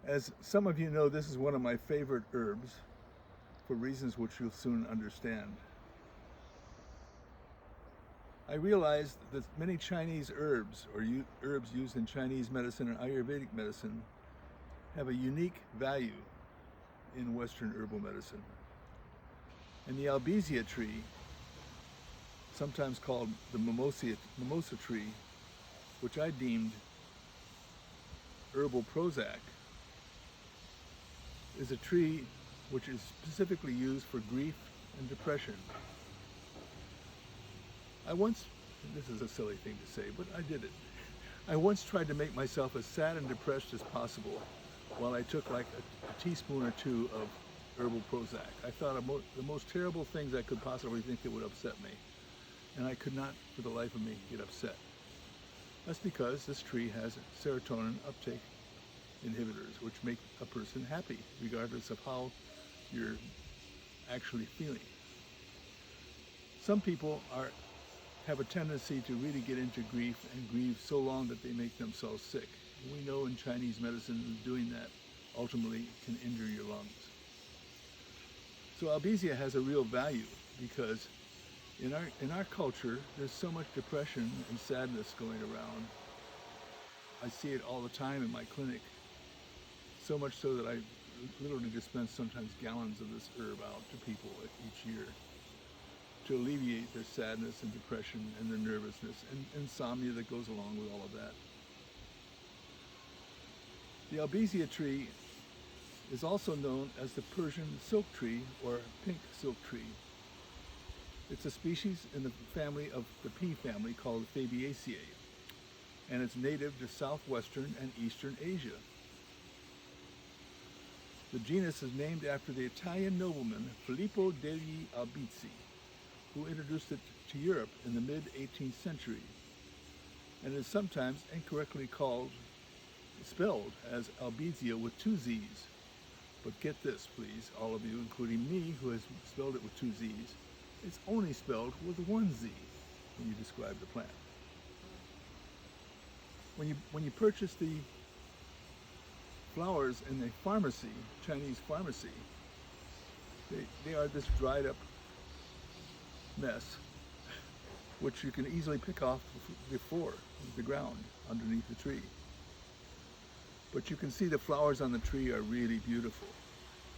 As some of you know, this is one of my favorite herbs for reasons which you'll soon understand. I realized that many Chinese herbs, or herbs used in Chinese medicine and Ayurvedic medicine, have a unique value in Western herbal medicine. And the Albizia tree, sometimes called the mimosa tree, which I deemed herbal Prozac, is a tree which is specifically used for grief and depression. This is a silly thing to say, but I did it. I once tried to make myself as sad and depressed as possible while I took like a teaspoon or two of herbal Prozac. I thought of the most terrible things I could possibly think that would upset me. And I could not, for the life of me, get upset. That's because this tree has serotonin uptake inhibitors, which make a person happy, regardless of how you're actually feeling. Some people have a tendency to really get into grief and grieve so long that they make themselves sick. We know in Chinese medicine doing that ultimately can injure your lungs. So Albizia has a real value because in our culture there's so much depression and sadness going around. I see it all the time in my clinic. So much so that I literally dispense sometimes gallons of this herb out to people each year to alleviate their sadness and depression and their nervousness and insomnia that goes along with all of that. The Albizia tree is also known as the Persian silk tree or pink silk tree. It's a species in the family of the pea family called Fabaceae, and it's native to southwestern and eastern Asia. The genus is named after the Italian nobleman Filippo degli Albizzi, who introduced it to Europe in the mid-18th century, and is sometimes incorrectly spelled as Albizia with two Z's. But get this, please, all of you, including me, who has spelled it with two Z's. It's only spelled with one Z when you describe the plant. When you purchase the flowers in the pharmacy, Chinese pharmacy, they are this dried up mess, which you can easily pick off before the ground underneath the tree. But you can see the flowers on the tree are really beautiful.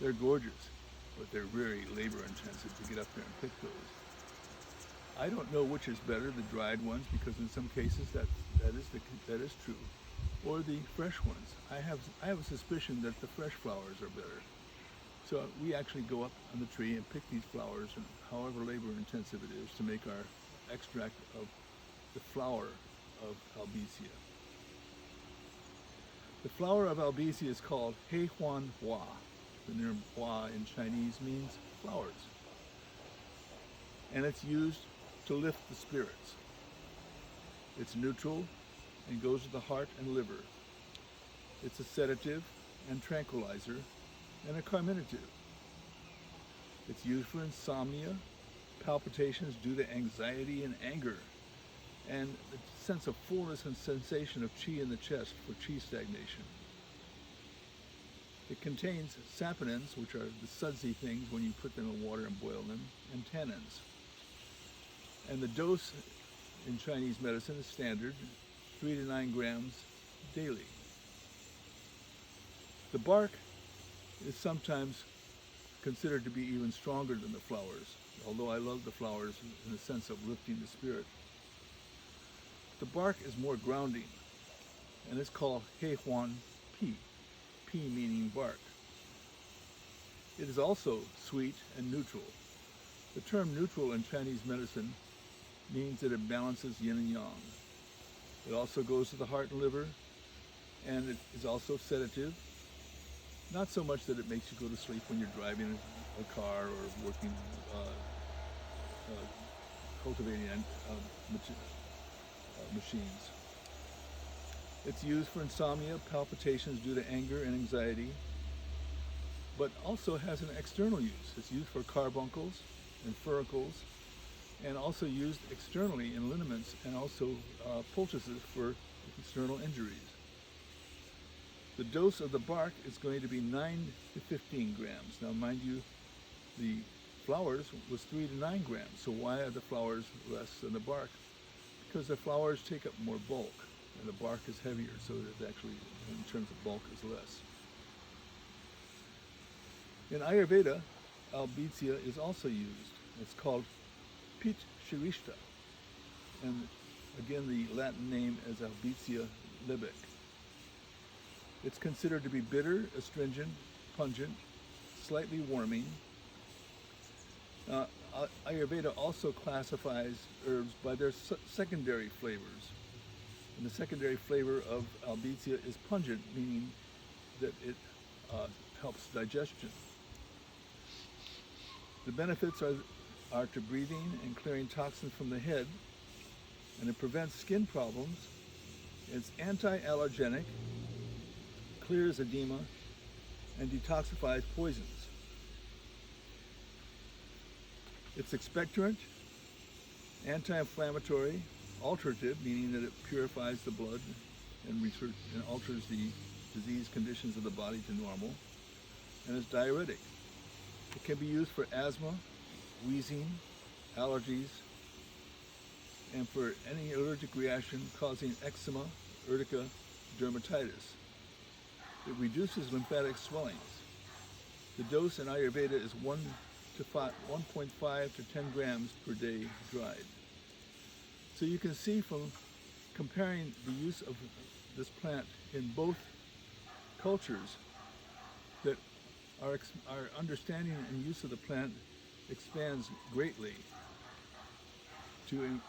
They're gorgeous, but they're very labor intensive to get up there and pick those. I don't know which is better, the dried ones, because in some cases that is true, or the fresh ones. I have a suspicion that the fresh flowers are better. So we actually go up on the tree and pick these flowers, and however labor intensive it is, to make our extract of the flower of Albizia. The flower of Albizia is called He Huan Hua. The term Hua in Chinese means flowers. And it's used to lift the spirits. It's neutral and goes to the heart and liver. It's a sedative and tranquilizer and a carminative. It's used for insomnia, palpitations due to anxiety and anger, and the sense of fullness and sensation of qi in the chest for qi stagnation. It contains saponins, which are the sudsy things when you put them in water and boil them, and tannins. And the dose in Chinese medicine is standard, 3 to 9 grams daily. The bark is sometimes considered to be even stronger than the flowers, although I love the flowers in the sense of lifting the spirit. The bark is more grounding, and it's called He Huan Pi, Pi meaning bark. It is also sweet and neutral. The term neutral in Chinese medicine means that it balances yin and yang. It also goes to the heart and liver, and it is also sedative. Not so much that it makes you go to sleep when you're driving a car or working, cultivating machines. It's used for insomnia, palpitations due to anger and anxiety, but also has an external use. It's used for carbuncles and furacles, and also used externally in liniments and also poultices for external injuries. The dose of the bark is going to be 9 to 15 grams. Now, mind you, the flowers was 3 to 9 grams. So why are the flowers less than the bark? Because the flowers take up more bulk, and the bark is heavier, so it actually, in terms of bulk, is less. In Ayurveda, Albizia is also used. It's called Pit Shirishta, and again the Latin name is Albizia Libic. It's considered to be bitter, astringent, pungent, slightly warming. Ayurveda also classifies herbs by their secondary flavors. And the secondary flavor of Albizia is pungent, meaning that it helps digestion. The benefits are to breathing and clearing toxins from the head, and it prevents skin problems. It's anti-allergenic, clears edema, and detoxifies poisons. It's expectorant, anti-inflammatory, alterative, meaning that it purifies the blood and alters the disease conditions of the body to normal, and it's diuretic. It can be used for asthma, wheezing, allergies, and for any allergic reaction causing eczema, urtica, dermatitis. It reduces lymphatic swellings. The dose in Ayurveda is 1.5 to 10 grams per day dried. So you can see from comparing the use of this plant in both cultures that our understanding and use of the plant expands greatly to